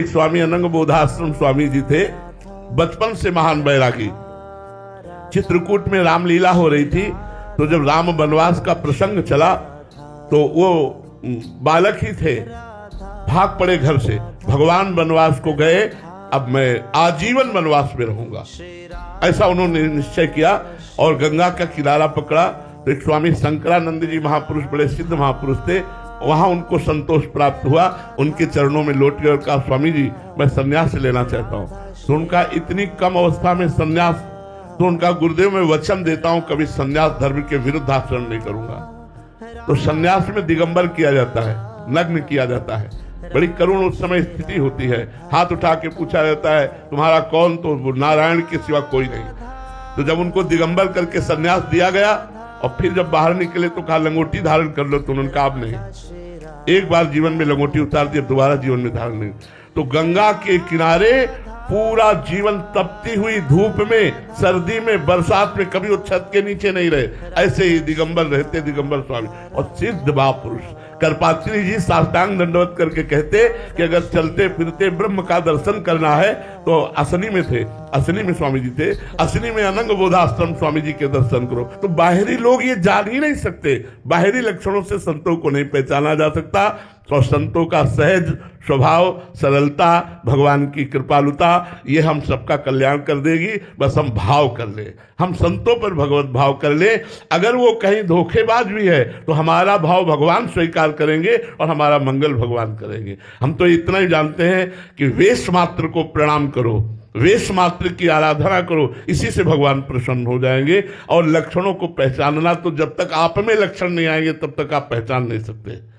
स्वामी अनंग बोधाश्रम स्वामी जी थे, बचपन से महान बैरागी। चित्रकूट में रामलीला हो रही थी, तो जब राम वनवास का प्रसंग चला तो वो बालक ही थे, भाग पड़े घर से। भगवान वनवास को गए, अब मैं आजीवन वनवास में रहूंगा, ऐसा उन्होंने निश्चय किया और गंगा का किनारा पकड़ा। तो एक स्वामी शंकरानंद जी महापुरुष, बड़े सिद्ध महापुरुष थे, वहां उनको संतोष प्राप्त हुआ, उनके चरणों में लौट गए और कहा स्वामी जी मैं संन्यास लेना चाहता हूं। तो उनका इतनी कम अवस्था में संन्यास, तो उनका गुरुदेव मैं वचन देता हूं कभी संन्यास धर्म के विरुद्ध आचरण नहीं करूंगा। तो संन्यास में दिगंबर किया जाता है, नग्न किया जाता है, बड़ी करुण उस समय स्थिति होती है। हाथ उठा के पूछा जाता है तुम्हारा कौन, तो नारायण के सिवा कोई नहीं। तो जब उनको दिगंबर करके संन्यास दिया गया और फिर जब बाहर निकले तो कहा लंगोटी धारण कर लो, तो उन्होंने कहा अब नहीं, एक बार जीवन में लंगोटी उतार दी, अब दोबारा जीवन में धारण नहीं। तो गंगा के किनारे पूरा जीवन तपती हुई धूप में, सर्दी में, बरसात में कभी वो छत के नीचे नहीं रहे, ऐसे ही दिगंबर रहते दिगंबर स्वामी। और सिद्ध महापुरुष करपात्री जी साष्टांग दंडवत करके कहते कि अगर चलते फिरते ब्रह्म का दर्शन करना है तो असनी में थे, असनी में स्वामी जी थे, असनी में अनंग बोधाश्रम स्वामी जी के दर्शन करो। तो बाहरी लोग ये जान ही नहीं सकते, बाहरी लक्षणों से संतों को नहीं पहचाना जा सकता। और संतों का सहज स्वभाव, सरलता, भगवान की कृपालुता, ये हम सबका कल्याण कर देगी। बस हम भाव कर ले, हम संतों पर भगवत भाव कर ले। अगर वो कहीं धोखेबाज भी है तो हमारा भाव भगवान स्वीकार करेंगे और हमारा मंगल भगवान करेंगे। हम तो इतना ही जानते हैं कि वेश मात्र को प्रणाम करो, वेश मात्र की आराधना करो, इसी से भगवान प्रसन्न हो जाएंगे। और लक्षणों को पहचानना, तो जब तक आप में लक्षण नहीं आएंगे तब तक आप पहचान नहीं सकते।